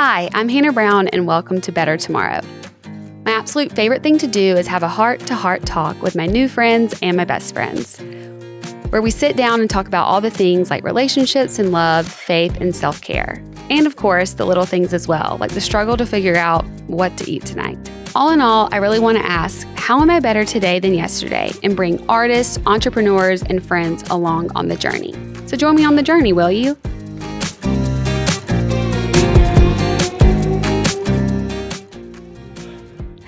Hi, I'm Hannah Brown, and welcome to Better Tomorrow. My absolute favorite thing to do is have a heart-to-heart talk with my new friends and my best friends, where we sit down and talk about all the things like relationships and love, faith, and self-care. And of course, the little things as well, like the struggle to figure out what to eat tonight. All in all, I really want to ask, how am I better today than yesterday? And bring artists, entrepreneurs, and friends along on the journey. So join me on the journey, will you?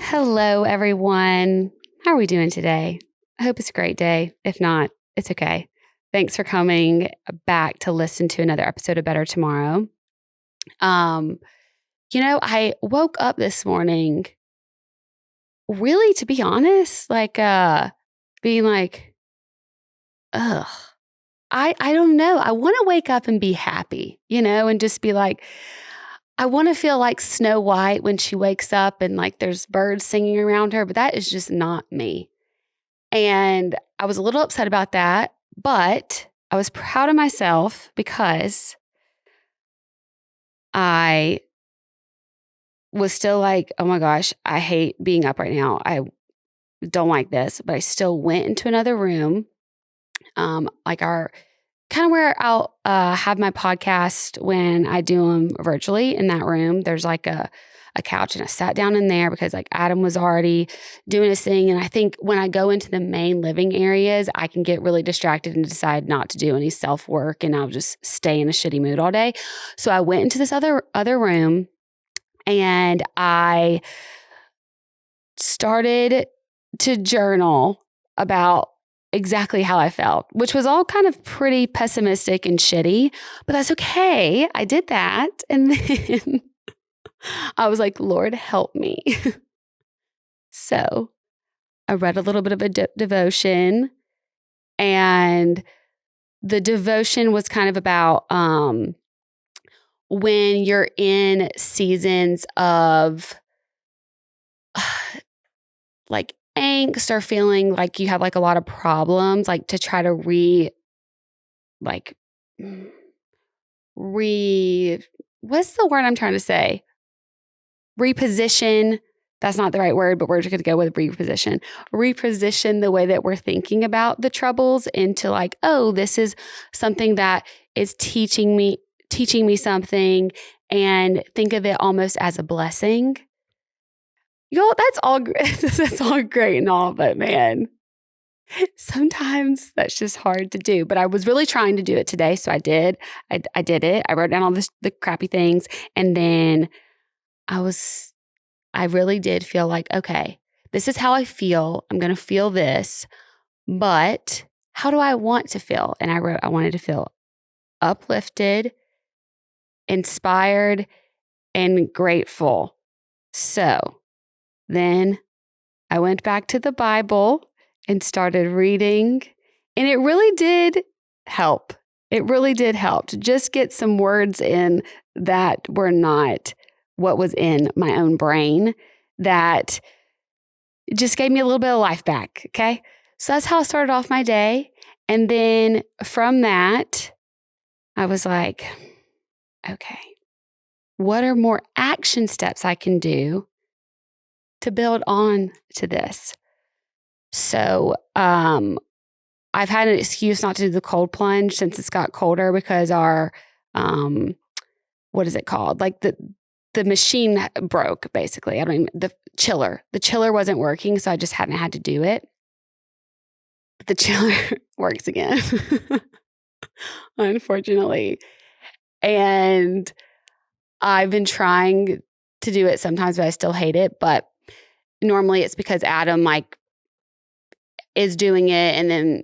Hello, everyone. How are we doing today? I hope it's a great day. If not, it's okay. Thanks for coming back to listen to another episode of Better Tomorrow. I woke up this morning, really, to be honest, being like, ugh. I don't know. I want to wake up and be happy, and just be like, I want to feel like Snow White when she wakes up and like there's birds singing around her, but that is just not me. And I was a little upset about that, but I was proud of myself because I was still like, oh my gosh, I hate being up right now. I don't like this, but I still went into another room, kind of where I'll have my podcast when I do them virtually in that room. There's like a couch, and I sat down in there because like Adam was already doing his thing. And I think when I go into the main living areas, I can get really distracted and decide not to do any self-work, and I'll just stay in a shitty mood all day. So I went into this other room, and I started to journal about exactly how I felt, which was all kind of pretty pessimistic and shitty, but that's okay. I did that. And then I was like, Lord, help me. So I read a little bit of a devotion, and the devotion was kind of about when you're in seasons of like angst or feeling like you have like a lot of problems, like to try to what's the word I'm trying to say? Reposition. That's not the right word, but we're just going to go with reposition. Reposition the way that we're thinking about the troubles into like, oh, this is something that is teaching me something, and think of it almost as a blessing. That's all that's all great and all, but man, sometimes that's just hard to do. But I was really trying to do it today, so I did. I did it. I wrote down all the crappy things, and then I really did feel like, okay, this is how I feel. I'm going to feel this, but how do I want to feel? And I wrote, I wanted to feel uplifted, inspired, and grateful. So then I went back to the Bible and started reading, and it really did help. It really did help to just get some words in that were not what was in my own brain, that just gave me a little bit of life back, okay? So that's how I started off my day. And then from that, I was like, okay, what are more action steps I can do to build on to this? So I've had an excuse not to do the cold plunge since it's got colder because our, what is it called? Like the machine broke, basically. The chiller wasn't working, so I just hadn't had to do it. But the chiller works again, unfortunately. And I've been trying to do it sometimes, but I still hate it. But normally it's because Adam is doing it, and then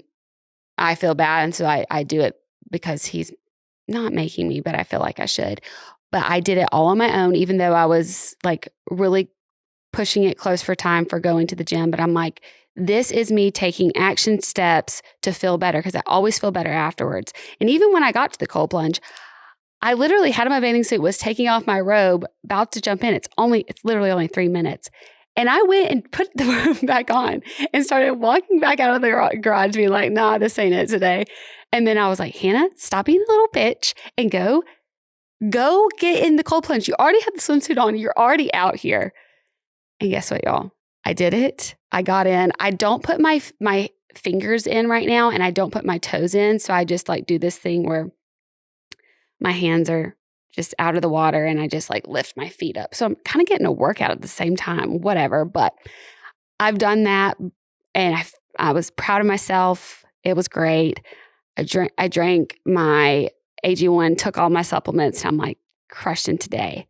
I feel bad. And so I do it because he's not making me, but I feel like I should. But I did it all on my own, even though I was like really pushing it close for time for going to the gym. But I'm like, this is me taking action steps to feel better, because I always feel better afterwards. And even when I got to the cold plunge, I literally had on my bathing suit, was taking off my robe, about to jump in. It's literally only 3 minutes. And I went and put the robe back on and started walking back out of the garage being like, nah, this ain't it today. And then I was like, Hannah, stop being a little bitch and go Go get in the cold plunge. You already have the swimsuit on. You're already out here. And guess what, y'all? I did it. I got in. I don't put my fingers in right now, and I don't put my toes in. So I just like do this thing where my hands are just out of the water and I just like lift my feet up. So I'm kind of getting a workout at the same time, whatever. But I've done that and I was proud of myself. It was great. I drank my AG1, took all my supplements, and I'm like crushed in today.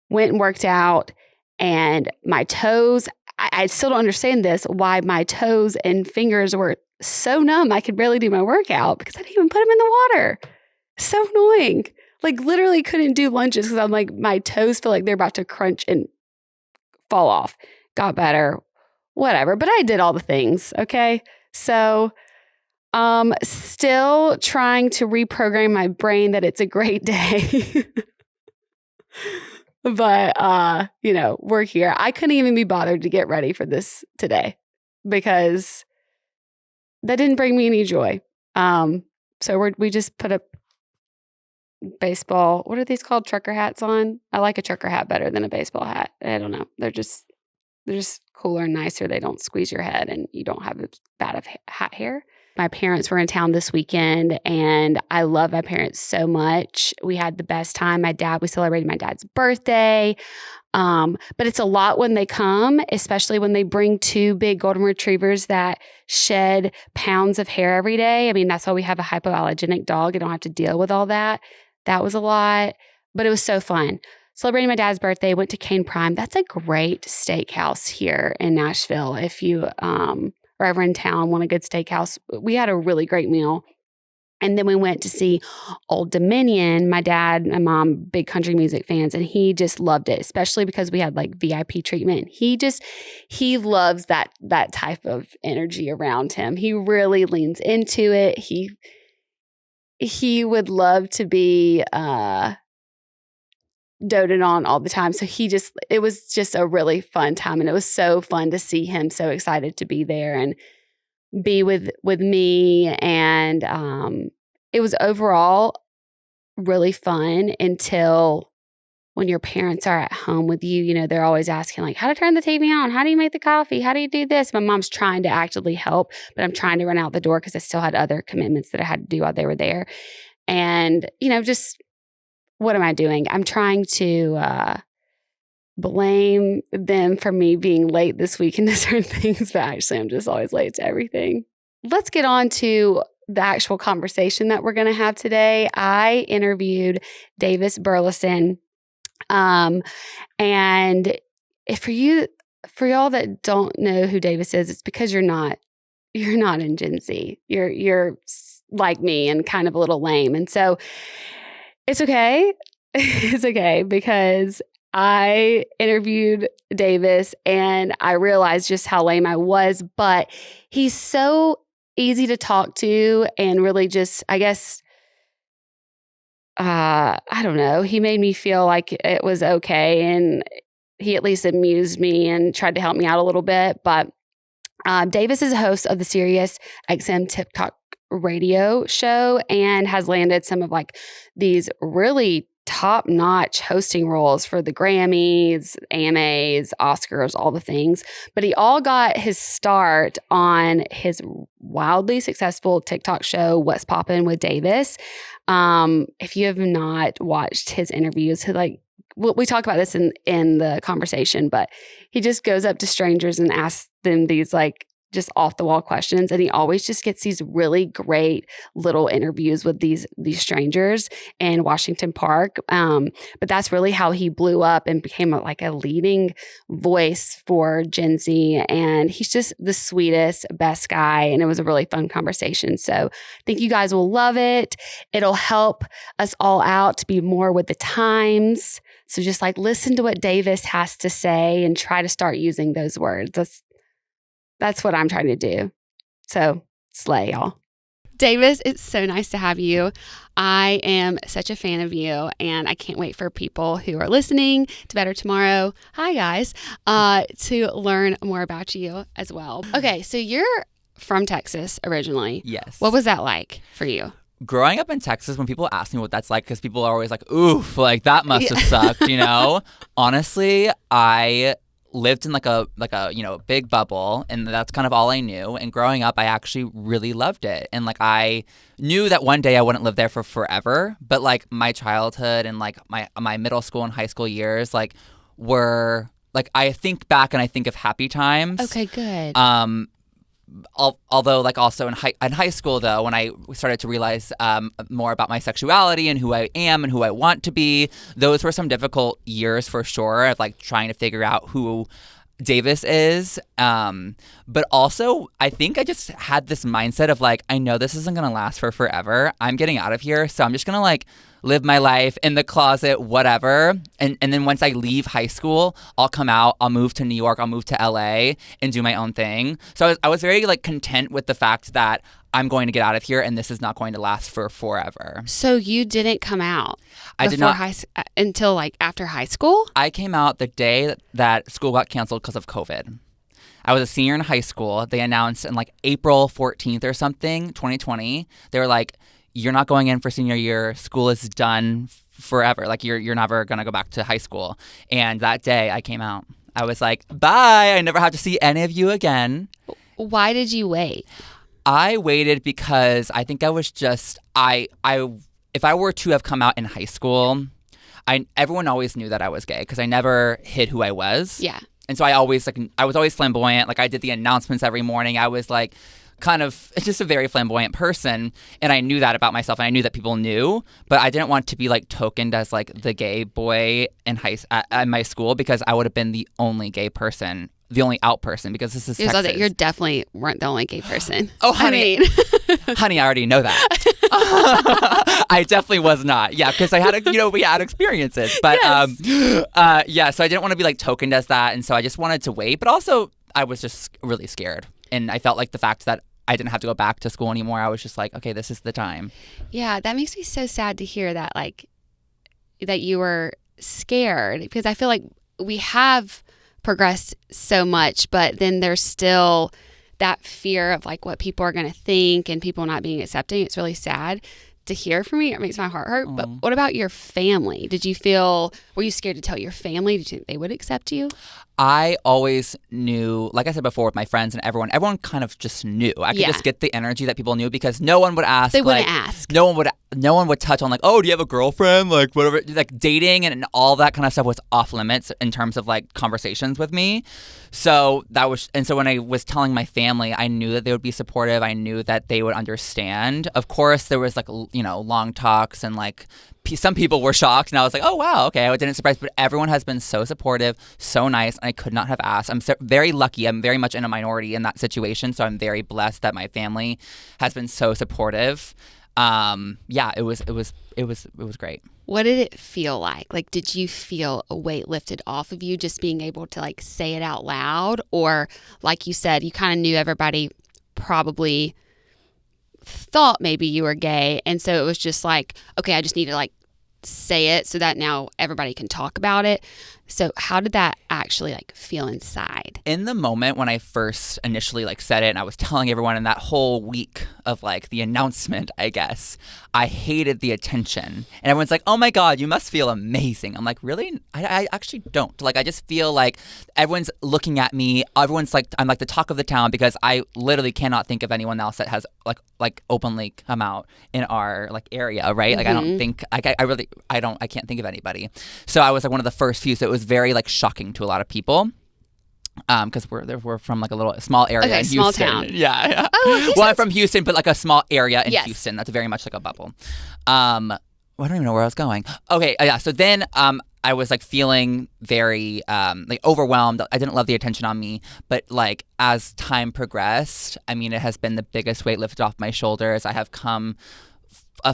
Went and worked out, and my toes, I still don't understand this, why my toes and fingers were so numb I could barely do my workout because I didn't even put them in the water. So annoying. Like literally couldn't do lunges because I'm like, my toes feel like they're about to crunch and fall off. Got better, whatever. But I did all the things, okay? So still trying to reprogram my brain that it's a great day. But, we're here. I couldn't even be bothered to get ready for this today because that didn't bring me any joy. So we just put a baseball, what are these called? Trucker hats on? I like a trucker hat better than a baseball hat. I don't know. They're just cooler and nicer. They don't squeeze your head and you don't have as bad of hat hair. My parents were in town this weekend and I love my parents so much. We had the best time. We celebrated my dad's birthday. But it's a lot when they come, especially when they bring 2 big golden retrievers that shed pounds of hair every day. I mean, that's why we have a hypoallergenic dog. I don't have to deal with all that. That was a lot, but it was so fun. Celebrating my dad's birthday, went to Cane Prime. That's a great steakhouse here in Nashville. If you are ever in town, want a good steakhouse, we had a really great meal. And then we went to see Old Dominion. My dad and mom, big country music fans, and he just loved it, especially because we had like VIP treatment. He loves that type of energy around him. He really leans into it. He would love to be doted on all the time. So it was just a really fun time. And it was so fun to see him so excited to be there and be with me. And it was overall really fun until when your parents are at home with you, they're always asking like how to turn the TV on, how do you make the coffee, how do you do this? My mom's trying to actively help, but I'm trying to run out the door because I still had other commitments that I had to do while they were there. And, just what am I doing? I'm trying to blame them for me being late this week into certain things, but actually I'm just always late to everything. Let's get on to the actual conversation that we're going to have today. I interviewed Davis Burleson. And for y'all that don't know who Davis is, it's because you're not in Gen Z. You're like me and kind of a little lame. And so it's okay. It's okay because I interviewed Davis and I realized just how lame I was, but he's so easy to talk to and really just, I guess, I don't know. He made me feel like it was okay. And he at least amused me and tried to help me out a little bit. But Davis is a host of the Sirius XM TikTok radio show and has landed some of like these really top-notch hosting roles for the Grammys, AMAs, Oscars, all the things. But he all got his start on his wildly successful TikTok show, What's Poppin' with Davis. If you have not watched his interviews, we talk about this in the conversation, but he just goes up to strangers and asks them these like just off the wall questions. And he always just gets these really great little interviews with these strangers in Washington Park. But that's really how he blew up and became a leading voice for Gen Z. And he's just the sweetest, best guy. And it was a really fun conversation. So I think you guys will love it. It'll help us all out to be more with the times. So just listen to what Davis has to say and try to start using those words. That's what I'm trying to do. So slay, y'all. Davis, it's so nice to have you. I am such a fan of you, and I can't wait for people who are listening to Better Tomorrow. Hi, guys. To learn more about you as well. Okay, so you're from Texas originally. Yes. What was that like for you? growing up in Texas, when people ask me what that's like, because people are always like, oof, like that must have sucked, you know? Honestly, I lived in like a big bubble, and that's kind of all I knew. And growing up, I actually really loved it. And like I knew that one day I wouldn't live there for forever, but like my childhood and like my middle school and high school years like were like, I think back and I think of happy times. Okay, good. Although like also in high school though, when I started to realize more about my sexuality and who I am and who I want to be, those were some difficult years for sure, of like trying to figure out who Davis is. But also I think I just had this mindset of like, I know this isn't gonna last for forever. I'm getting out of here, so I'm just gonna like live my life in the closet, whatever. And then once I leave high school, I'll come out, I'll move to New York, I'll move to LA and do my own thing. So I was very like content with the fact that I'm going to get out of here and this is not going to last for forever. So you didn't come out I did not until like after high school? I came out the day that school got canceled because of COVID. I was a senior in high school. They announced in like April 14th or something, 2020, they were like, you're not going in for senior year. School is done forever. Like you're never going to go back to high school. And that day I came out. I was like, bye. I never have to see any of you again. Why did you wait? I waited because I think I was just, if I were to have come out in high school, everyone always knew that I was gay because I never hid who I was. Yeah. And so I was always flamboyant. Like I did the announcements every morning. I was like, kind of just a very flamboyant person, and I knew that about myself, and I knew that people knew, but I didn't want to be like tokened as like the gay boy at my school, because I would have been the only gay person, the only out person, because this is Texas. You definitely weren't the only gay person. Oh, honey. Honey, I already know that. I definitely was not. Yeah, because I had we had experiences, but yes. So I didn't want to be like tokened as that, and so I just wanted to wait, but also I was just really scared, and I felt like the fact that I didn't have to go back to school anymore, I was just like, okay, this is the time. Yeah, that makes me so sad to hear that, like, that you were scared, because I feel like we have progressed so much, but then there's still that fear of like what people are going to think and people not being accepting. It's really sad to hear from me. It makes my heart hurt. But what about your family? Were you scared to tell your family? Did you think they would accept you? I always knew, like I said before, with my friends and everyone kind of just knew. I could just get the energy that people knew, because no one would ask. They wouldn't ask. No one would touch on like, oh, do you have a girlfriend? Like whatever, like dating and all that kind of stuff was off limits in terms of like conversations with me. So so when I was telling my family, I knew that they would be supportive. I knew that they would understand. Of course, there was like, long talks, and like some people were shocked, and I was like, oh wow, okay, I didn't surprise, but everyone has been so supportive, so nice, and I could not have asked. I'm very lucky. I'm very much in a minority in that situation, so I'm very blessed that my family has been so supportive. It was great. What did it feel like? Like, did you feel a weight lifted off of you just being able to like say it out loud? Or like you said, you kind of knew everybody probably thought maybe you were gay, and so it was just like, okay, I just need to like say it so that now everybody can talk about it. So how did that actually like feel inside? In the moment when I first initially like said it, and I was telling everyone in that whole week of like the announcement, I guess, I hated the attention. And everyone's like, oh my God, you must feel amazing. I'm like, really? I actually don't. Like, I just feel like everyone's looking at me. Everyone's like, I'm like the talk of the town, because I literally cannot think of anyone else that has like openly come out in our like area, right? Like, I don't think, I can't think of anybody. So I was like one of the first few. So it was very like shocking to a lot of people, because we're from like a small area in Houston. Small town. Yeah. Oh, well, I'm from Houston, but like a small area in Houston. That's very much like a bubble. I don't even know where I was going. Okay, yeah. So then I was like feeling very like overwhelmed. I didn't love the attention on me, but like as time progressed, I mean, it has been the biggest weight lifted off my shoulders. I have come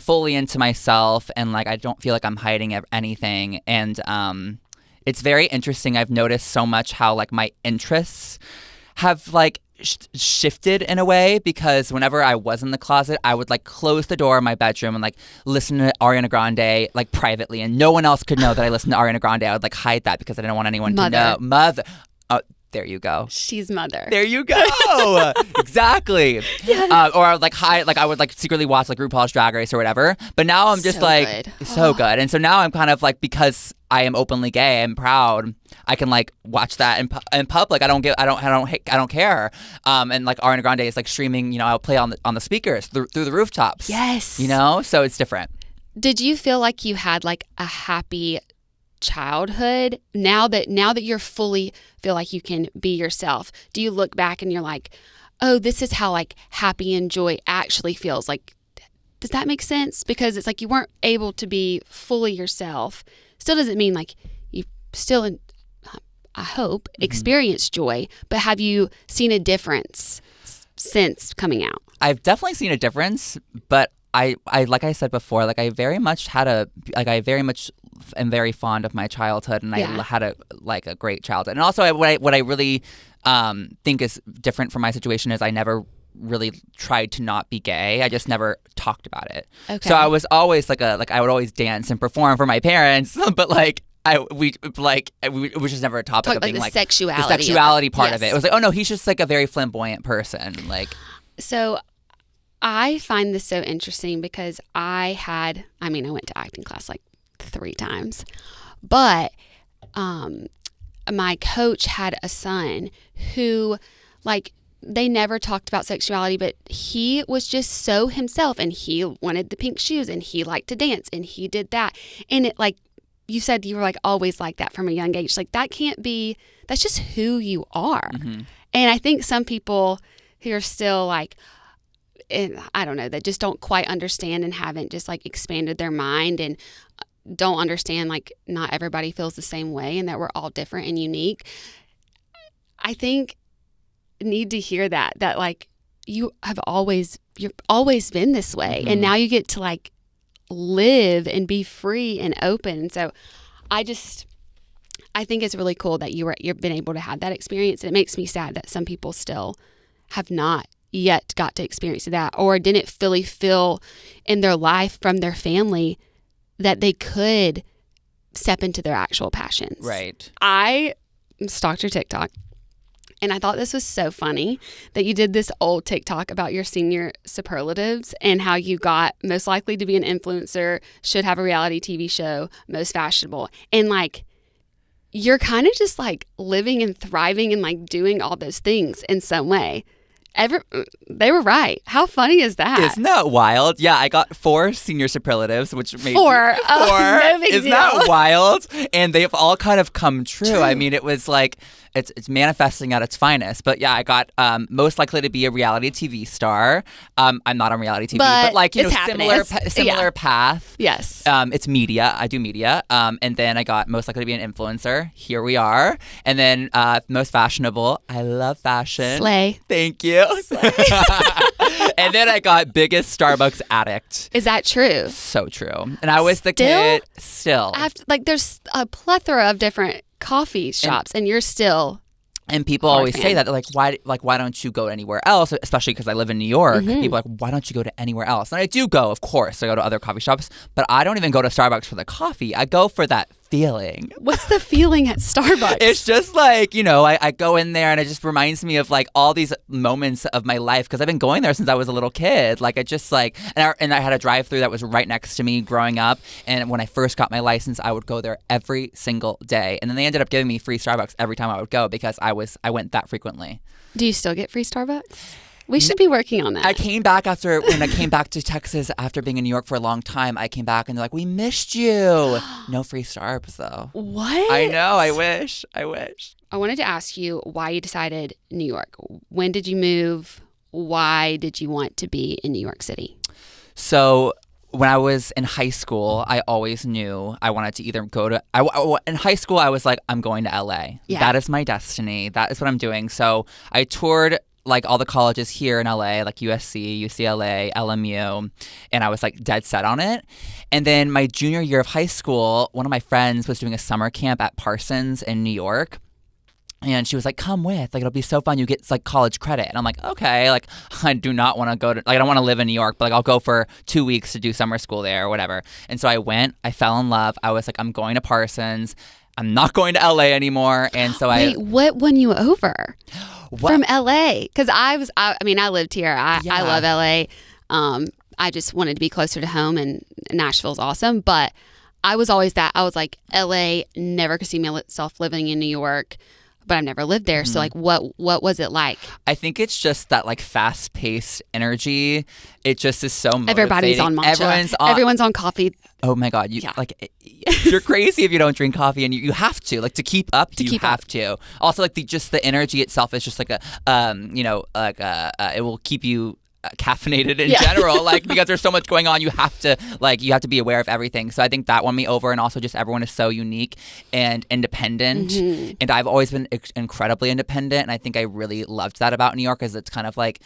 fully into myself, and like I don't feel like I'm hiding anything. And it's very interesting. I've noticed so much how like my interests have like shifted in a way, because whenever I was in the closet, I would like close the door of my bedroom and like listen to Ariana Grande like privately, and no one else could know that I listened to Ariana Grande. I would like hide that because I didn't want anyone to know. There you go. She's mother. There you go. Exactly. Yes. Or I would like secretly watch like RuPaul's Drag Race or whatever. But now I'm just so good. And so now I'm kind of like, because I am openly gay and proud, I can like watch that in public. I don't care. And like Ariana Grande is like streaming. I'll play on the speakers through the rooftops. Yes. So it's different. Did you feel like you had like a happy childhood now that you're fully feel like you can be yourself? Do you look back and you're like, oh, this is how like happy and joy actually feels? Like, does that make sense? Because it's like you weren't able to be fully yourself. Still doesn't mean like you still, I hope, experience joy, but have you seen a difference since coming out? I've definitely seen a difference, but I like I said before, like I very much am very fond of my childhood, and I had a great childhood. And also what I really think is different from my situation is I never really tried to not be gay. I just never talked about it. Okay. So I was always I would always dance and perform for my parents, but it was just never a topic of being the sexuality part of it. It was like, oh no, he's just like a very flamboyant person. So I find this so interesting because I went to acting class like 3 times, but my coach had a son who they never talked about sexuality, but he was just so himself, and he wanted the pink shoes, and he liked to dance, and he did that. And it, like you said, you were like always like that from a young age. Like that can't be, that's just who you are. Mm-hmm. And I think some people who are still like, I don't know, that just don't quite understand and haven't just like expanded their mind and don't understand like not everybody feels the same way and that we're all different and unique. I think need to hear that like you've always been this way, mm-hmm. and now you get to like live and be free and open. So I think it's really cool that you've been able to have that experience. And it makes me sad that some people still have not yet got to experience that, or didn't fully feel in their life from their family that they could step into their actual passions. Right. I stalked your TikTok, and I thought this was so funny that you did this old TikTok about your senior superlatives and how you got most likely to be an influencer, should have a reality TV show, most fashionable. And like, you're kind of just like living and thriving and like doing all those things in some way. They were right. How funny is that? Isn't that wild? Yeah, I got 4 senior superlatives, which made 4. No big Isn't deal. That wild? And they've all kind of come true. I mean, it was like it's manifesting at its finest. But yeah, I got most likely to be a reality TV star. I'm not on reality TV, but like similar path. Yes. It's media. I do media. And then I got most likely to be an influencer. Here we are. And then most fashionable. I love fashion. Slay. Thank you. And then I got biggest Starbucks addict. Is that true? So true. And I was the kid still. There's a plethora of different coffee shops, and you're still. And people always say that, why don't you go anywhere else? Especially because I live in New York. Mm-hmm. People are like, why don't you go to anywhere else? And I do go, of course. I go to other coffee shops, but I don't even go to Starbucks for the coffee. I go for that feeling. What's the feeling at Starbucks? It's just like, I go in there and it just reminds me of like all these moments of my life, because I've been going there since I was a little kid. Like, and I had a drive-through that was right next to me growing up. And when I first got my license, I would go there every single day. And then they ended up giving me free Starbucks every time I would go, because I went that frequently. Do you still get free Starbucks? We should be working on that. I came back when I came back to Texas after being in New York for a long time. I came back and they're like, we missed you. No free Starbucks though. What? I know. I wish. I wanted to ask you why you decided New York. When did you move? Why did you want to be in New York City? So when I was in high school, I always knew I wanted to either go to. In high school, I was like, I'm going to LA. Yeah. That is my destiny. That is what I'm doing. So I toured like all the colleges here in LA, like USC, UCLA, LMU, and I was like dead set on it. And then my junior year of high school, one of my friends was doing a summer camp at Parsons in New York. And she was like, come with, like, it'll be so fun. You get like college credit. And I'm like, okay, like, I do not want to go to, like, I don't want to live in New York, but like, I'll go for 2 weeks to do summer school there or whatever. And so I went, I fell in love. I was like, I'm going to Parsons. I'm not going to LA anymore. And so Wait, what won you over from LA? Because I lived here. I love LA. I just wanted to be closer to home, and Nashville's awesome. But I was always that. I was like, LA, never could see myself living in New York, but I've never lived there. So like, what was it like? I think it's just that like fast paced energy. It just is so motivating. Everybody's on matcha. Everyone's on coffee. Oh my God. You're crazy if you don't drink coffee, and you have to, like, to keep up. You have to. Also, like, the energy itself is just like it will keep you caffeinated in general, like, because there's so much going on. You have to be aware of everything. So I think that won me over, and also just everyone is so unique and independent. And I've always been incredibly independent, and I think I really loved that about New York, is it's kind of like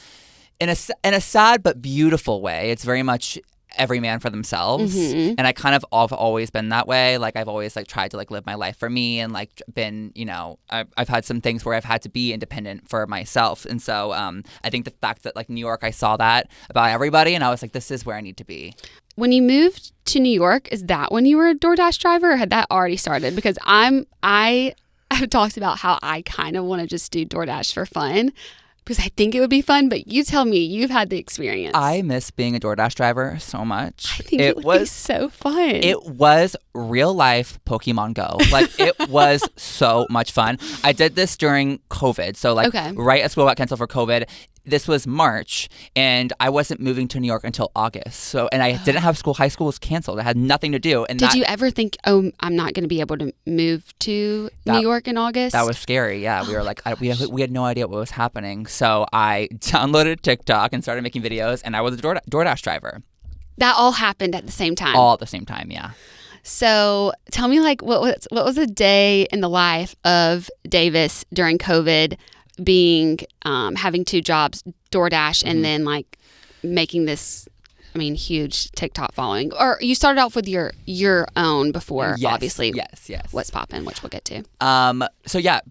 in a sad but beautiful way. It's very much every man for themselves, and I kind of have always been that way. Like, I've always like tried to like live my life for me, and like been, you know, I've had some things where I've had to be independent for myself. And so I think the fact that like New York, I saw that about everybody, and I was like, this is where I need to be. When you moved to New York, is that when you were a DoorDash driver, or had that already started? Because I have talked about how I kind of want to just do DoorDash for fun, because I think it would be fun, but you tell me, you've had the experience. I miss being a DoorDash driver so much. I think it would be so fun. It was real life Pokemon Go. Like, it was so much fun. I did this during COVID. So like right as school got canceled for COVID. This was March, and I wasn't moving to New York until August. So, and I didn't have school. High school was canceled. I had nothing to do. And did you ever think, oh, I'm not going to be able to move to New York in August? That was scary. Yeah, we were like, we had no idea what was happening. So I downloaded TikTok and started making videos, and I was a DoorDash driver. That all happened at the same time. All at the same time, yeah. So tell me, like, what was a day in the life of Davis during COVID? Being having two jobs, DoorDash, and then like making this, huge TikTok following. Or you started off with your own before, obviously. Yes. What's poppin', which we'll get to. So yeah,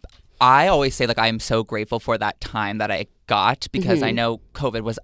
I always say like I am so grateful for that time that I got, because I know COVID was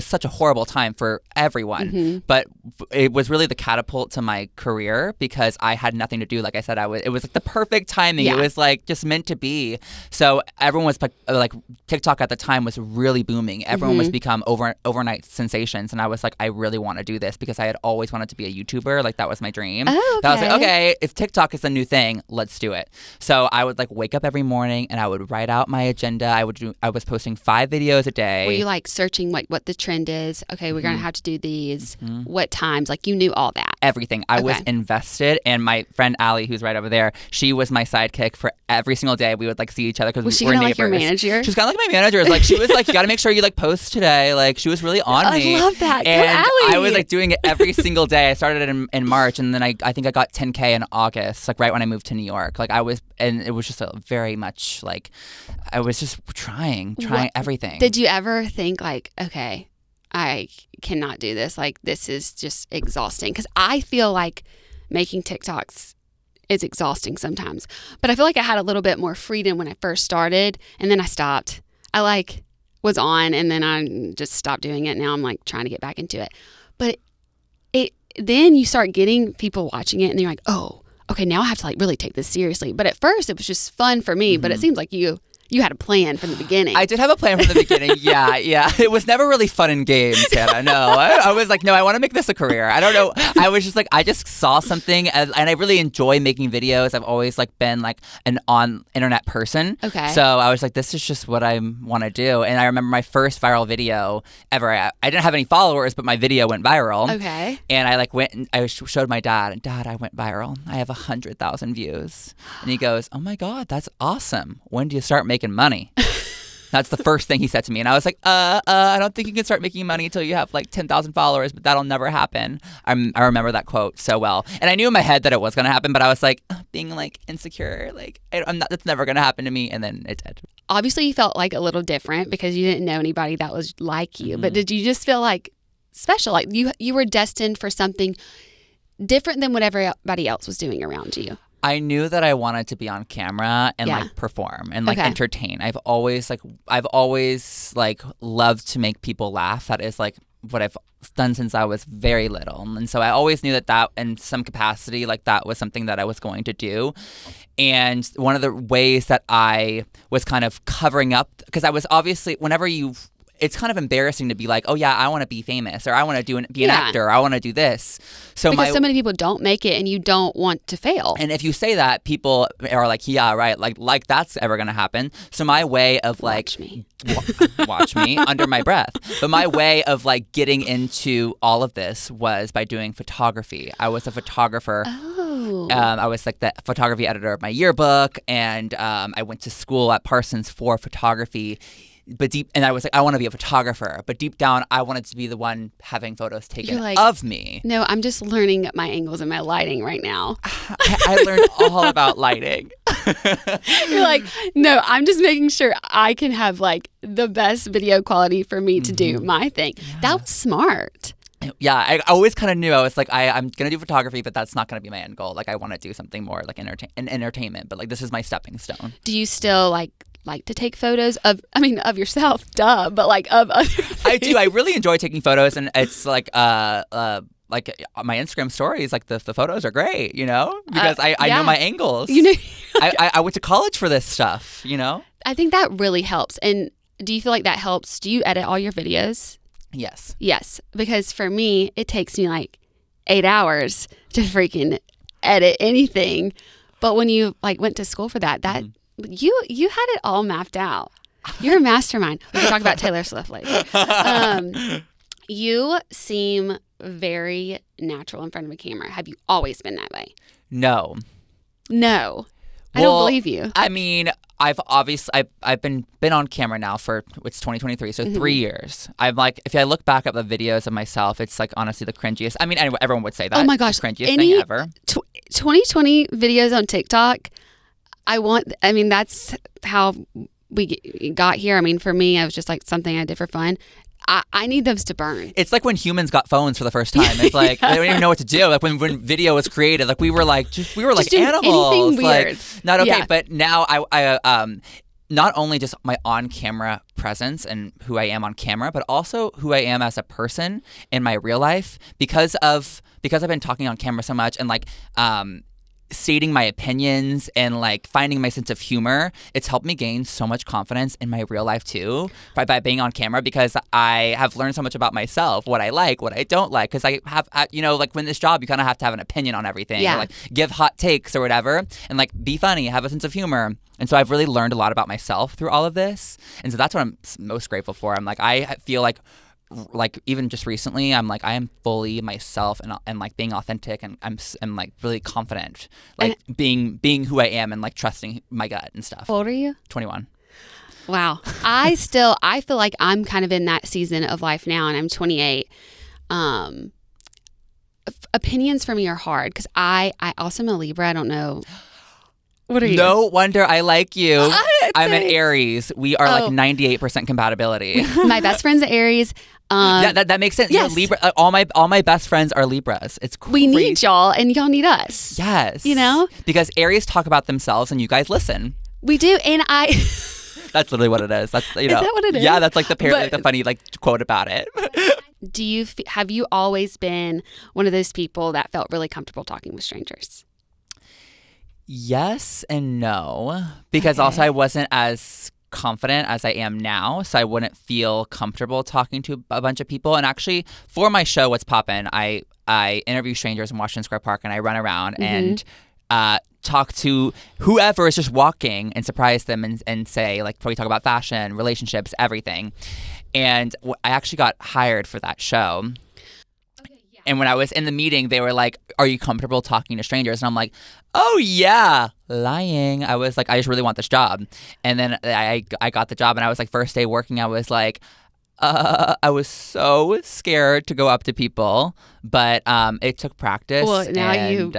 such a horrible time for everyone, but it was really the catapult to my career, because I had nothing to do. Like I said, it was like the perfect timing. It was like just meant to be. So everyone was like TikTok at the time was really booming. Everyone was become overnight sensations, and I was like, I really want to do this, because I had always wanted to be a YouTuber. Like, that was my dream. Oh, okay. So I was like, okay, if TikTok is the new thing, let's do it. So I would like wake up every morning, and I would write out my agenda. I was posting 5 videos a day. Were you like searching what the trend is? Okay, we're gonna have to do these. What times? Like, you knew all that. Everything. I was invested, and my friend Allie, who's right over there, she was my sidekick for every single day. We would like see each other, because we were neighbors. Was she kind of like your manager? She was kind of like my manager. Like, she was like, you got to make sure you like post today. Like, she was really on me. I love that. And Allie. I was like doing it every single day. I started it in March, and then I think I got 10K in August, like right when I moved to New York. Like, and it was just very much like I was just trying everything. Did you ever think like, okay, I cannot do this. Like, this is just exhausting? Because I feel like making TikToks is exhausting sometimes. But I feel like I had a little bit more freedom when I first started, and then I stopped. I like was on, and then I just stopped doing it. Now I'm like trying to get back into it. But then you start getting people watching it, and you're like, oh, okay, now I have to like really take this seriously. But at first it was just fun for me. But it seems like you had a plan from the beginning. I did have a plan from the beginning. Yeah. It was never really fun and games, Hannah. No, I was like, no, I want to make this a career. I don't know. I was just like, I just saw something, and I really enjoy making videos. I've always like been like an on internet person. Okay. So I was like, this is just what I want to do. And I remember my first viral video ever. I didn't have any followers, but my video went viral. Okay. And I like went and I showed my dad, and Dad, I went viral. I have 100,000 views. And he goes, oh my God, that's awesome. When do you start making money? That's the first thing he said to me, and I was like, I don't think you can start making money until you have like 10,000 followers, but that'll never happen. I remember that quote so well, and I knew in my head that it was gonna happen, but I was like being like insecure, like that's never gonna happen to me, and then it did. Obviously, you felt like a little different because you didn't know anybody that was like you, but did you just feel like special, like you were destined for something different than what everybody else was doing around you? I knew that I wanted to be on camera and like perform and like entertain. I've always loved to make people laugh. That is like what I've done since I was very little. And so I always knew that in some capacity, like that was something that I was going to do. And one of the ways that I was kind of covering up, because I was obviously, it's kind of embarrassing to be like, oh yeah, I want to be famous, or I want to be an actor, or I want to do this. So because so many people don't make it, and you don't want to fail. And if you say that, people are like, yeah, right, like that's ever gonna happen. So my way of like, watch me under my breath. But my way of like getting into all of this was by doing photography. I was a photographer. Oh. I was like the photography editor of my yearbook, and I went to school at Parsons for photography. And I was like, I want to be a photographer. But deep down, I wanted to be the one having photos taken of me. No, I'm just learning my angles and my lighting right now. I learned all about lighting. You're like, no, I'm just making sure I can have like the best video quality for me to do my thing. Yeah. That was smart. Yeah, I always kind of knew. I was like, I'm going to do photography, but that's not going to be my end goal. Like, I want to do something more like entertainment. But like, this is my stepping stone. Do you still like to take photos of yourself, duh, but like of other things? I do. I really enjoy taking photos, and it's like my Instagram stories, like the photos are great, you know, because I know my angles. You know, I went to college for this stuff, you know. I think that really helps. And do you feel like that helps? Do you edit all your videos? Yes. Yes, because for me, it takes me like 8 hours to freaking edit anything. But when you like went to school for that, you had it all mapped out. You're a mastermind. We can talk about Taylor Swift later. You seem very natural in front of a camera. Have you always been that way? No. I don't believe you. I mean, I've been on camera now for, it's 2023, so 3 years. I'm like, if I look back at the videos of myself, it's like honestly the cringiest. I mean, anyway, everyone would say that. Oh my gosh, the cringiest thing ever. 2020 videos on TikTok. That's how we got here. I mean, for me, I was just like something I did for fun. I need those to burn. It's like when humans got phones for the first time. It's like they don't even know what to do. Like when video was created, like we were like animals. Anything weird. Like, not okay. Yeah. But now I not only just my on-camera presence and who I am on camera, but also who I am as a person in my real life because I've been talking on camera so much and like stating my opinions and like finding my sense of humor. It's helped me gain so much confidence in my real life too by being on camera, because I have learned so much about myself, what I like, what I don't like, because I have, like when this job, you kind of have to have an opinion on everything. Yeah. Or like give hot takes or whatever, and like be funny, have a sense of humor. And so I've really learned a lot about myself through all of this. And so that's what I'm most grateful for. I'm like, I feel like even just recently, I'm like, I am fully myself and like being authentic, and I'm like really confident, like being who I am and like trusting my gut and stuff. How old are you? 21. Wow. I feel like I'm kind of in that season of life now, and I'm 28. Opinions for me are hard because I also am a Libra. I don't know. What are you? No wonder I like you. I'm an Aries. We are like 98% compatibility. My best friend's an Aries. Yeah, that makes sense. Yes. Libra. All my best friends are Libras. It's crazy. We need y'all, and y'all need us. Yes. You know? Because Aries talk about themselves, and you guys listen. We do, and I... That's literally what it is. That's Is that what it is? Yeah, that's like the funny like quote about it. Have you always been one of those people that felt really comfortable talking with strangers? Yes and no, because also I wasn't as confident as I am now, so I wouldn't feel comfortable talking to a bunch of people. And actually, for my show, What's Poppin', I interview strangers in Washington Square Park, and I run around and talk to whoever is just walking and surprise them and say, like, we talk about fashion, relationships, everything. And I actually got hired for that show. And when I was in the meeting, they were like, are you comfortable talking to strangers? And I'm like, oh, yeah. Lying. I was like, I just really want this job. And then I got the job, and I was like, first day working, I was like, I was so scared to go up to people, but it took practice. Well, now you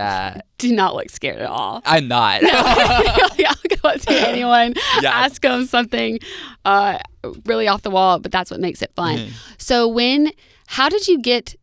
do not look scared at all. I'm not. No. I'll go up to anyone, ask them something really off the wall, but that's what makes it fun. So how did you get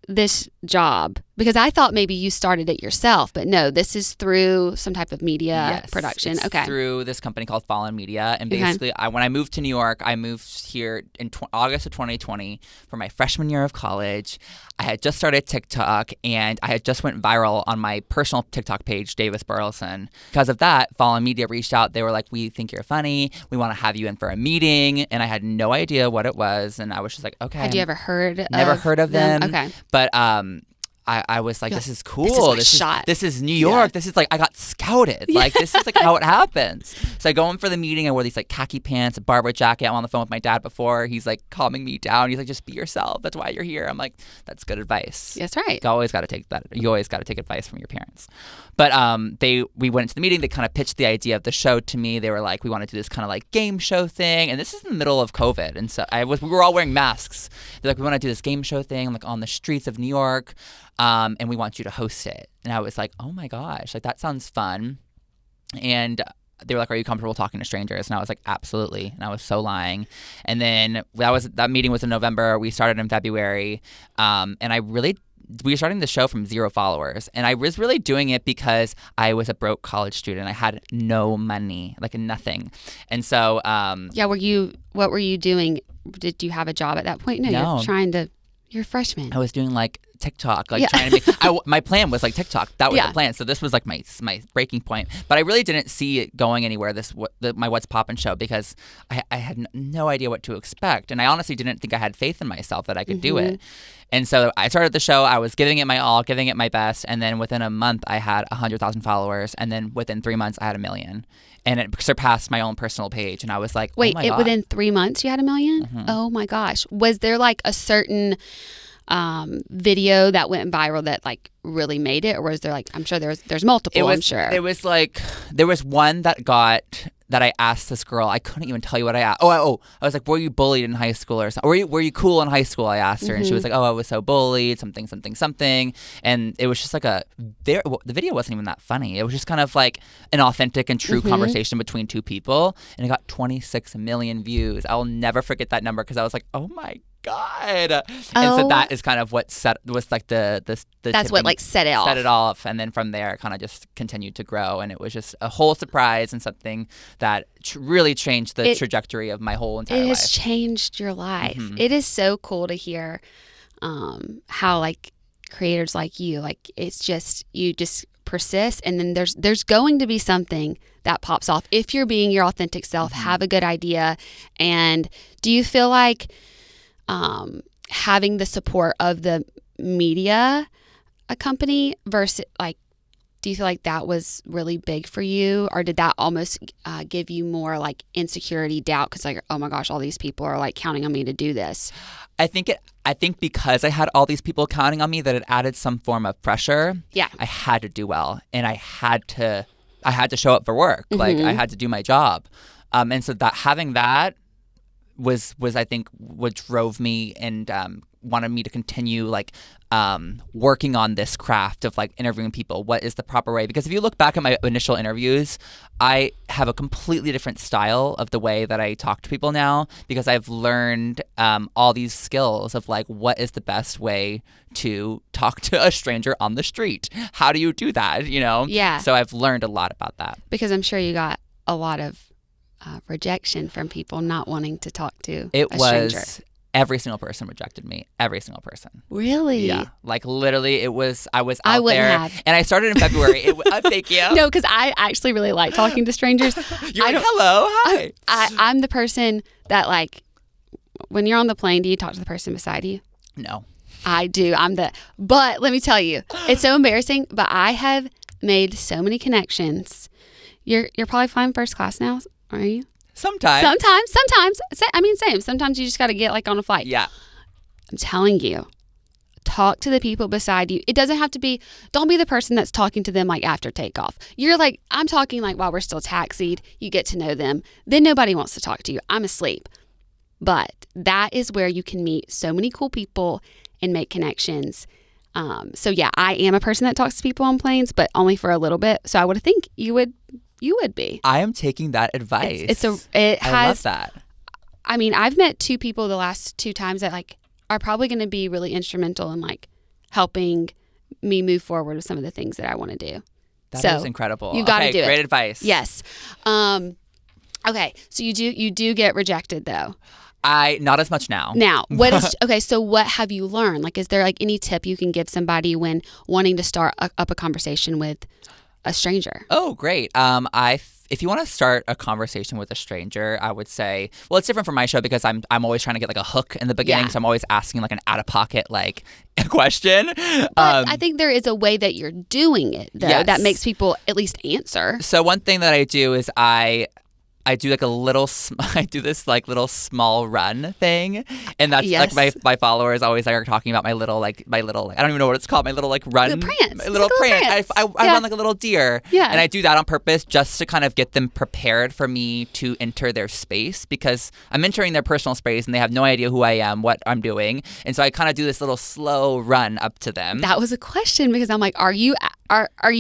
this job? Because I thought maybe you started it yourself, but no, this is through some type of media production. It's through this company called Fallen Media. And basically, when I moved to New York, I moved here in August of 2020 for my freshman year of college. I had just started TikTok, and I had just went viral on my personal TikTok page, Davis Burleson. Because of that, Fallen Media reached out. They were like, we think you're funny. We want to have you in for a meeting. And I had no idea what it was. And I was just like, okay. Had you ever heard Never heard of them. Okay. But I was like, this is cool. This is New York. Yeah. This is like, I got scouted. Like, this is like how it happens. So I go in for the meeting. I wore these like khaki pants, a Barber jacket. I'm on the phone with my dad before. He's like calming me down. He's like, just be yourself. That's why you're here. I'm like, that's good advice. That's right. You always got to take that. You always got to take advice from your parents. But we went into the meeting. They kind of pitched the idea of the show to me. They were like, we want to do this kind of like game show thing. And this is in the middle of COVID. And so we were all wearing masks. They're like, we want to do this game show thing like on the streets of New York. And we want you to host it. And I was like, oh my gosh, like that sounds fun. And they were like, are you comfortable talking to strangers? And I was like, absolutely. And I was so lying. And then that meeting was in November. We started in February. And we were starting the show from 0 followers. And I was really doing it because I was a broke college student. I had no money, like nothing. And so what were you doing? Did you have a job at that point? No. You're a freshman. I was doing like TikTok, trying to make. My plan was like TikTok. That was the plan. So this was like my breaking point. But I really didn't see it going anywhere. My What's Poppin' show, because I had no idea what to expect, and I honestly didn't think I had faith in myself that I could do it. And so I started the show. I was giving it my all, giving it my best, and then within a month I had 100,000 followers, and then within 3 months I had 1 million. And it surpassed my own personal page. And I was like, wait, oh my God. Within 3 months you had 1 million? Mm-hmm. Oh my gosh. Was there like a certain video that went viral that like really made it? Or was there like, I'm sure there's multiple, I'm sure. It was like, there was one that I asked this girl. I couldn't even tell you what I asked. I was like, were you bullied in high school or something? Were you cool in high school? I asked her, and she was like, I was so bullied, something. And it was just like the video wasn't even that funny. It was just kind of like an authentic and true conversation between two people. And it got 26 million views. I'll never forget that number, because I was like, oh my God. And so that is kind of what was like that's what like set it off. Set it off. And then from there, it kind of just continued to grow. And it was just a whole surprise and something that really changed the trajectory of my whole entire life. It has changed your life. It is so cool to hear how like creators like you, like it's just, you just persist, and then there's going to be something that pops off if you're being your authentic self, have a good idea. And do you feel like having the support of the media company versus like, do you feel like that was really big for you, or did that almost give you more like insecurity, doubt, because like, oh my gosh, all these people are like counting on me to do this? I think because I had all these people counting on me, that it added some form of pressure. Yeah, I had to do well, and I had to show up for work. Like I had to do my job, and so that having that was I think what drove me and wanted me to continue like working on this craft of like interviewing people. What is the proper way? Because if you look back at my initial interviews, I have a completely different style of the way that I talk to people now, because I've learned all these skills of like, what is the best way to talk to a stranger on the street? How do you do that? Yeah. So I've learned a lot about that. Because I'm sure you got a lot of rejection from people not wanting to talk to a stranger. Every single person rejected me. Every single person. Really? Yeah. Like literally, I was out I wouldn't there, have. And I started in February. Thank you. No, because I actually really like talking to strangers. You're like, hello, hi. I'm the person that like, when you're on the plane, do you talk to the person beside you? No. I do. But let me tell you, it's so embarrassing. But I have made so many connections. You're probably flying first class now, are you? Sometimes. Same. Sometimes you just got to get like on a flight. Yeah. I'm telling you, talk to the people beside you. It doesn't have to be, don't be the person that's talking to them like after takeoff. You're like, I'm talking like while we're still taxied, you get to know them. Then nobody wants to talk to you. I'm asleep. But that is where you can meet so many cool people and make connections. So yeah, I am a person that talks to people on planes, but only for a little bit. So I would think you would be. I am taking that advice. I love that. I mean, I've met 2 people the last 2 times that like are probably going to be really instrumental in like helping me move forward with some of the things that I want to do. That is incredible. You got to do it. Great advice. Yes. Okay. So you do get rejected though. Not as much now. Now, what is okay? So, what have you learned? Like, is there like any tip you can give somebody when wanting to start up a conversation with a stranger? Oh, great. If you want to start a conversation with a stranger, I would say, well, it's different from my show because I'm always trying to get like a hook in the beginning, so I'm always asking like an out of pocket like a question. But I think there is a way that you're doing it though that makes people at least answer. So one thing that I do is I do like I do this like little small run thing, and that's like my followers always are talking about my little I don't even know what it's called, my little like run, prance. My little prance. I run like a little deer, and I do that on purpose just to kind of get them prepared for me to enter their space, because I'm entering their personal space and they have no idea who I am, what I'm doing, and so I kind of do this little slow run up to them. That was a question because I'm like, are you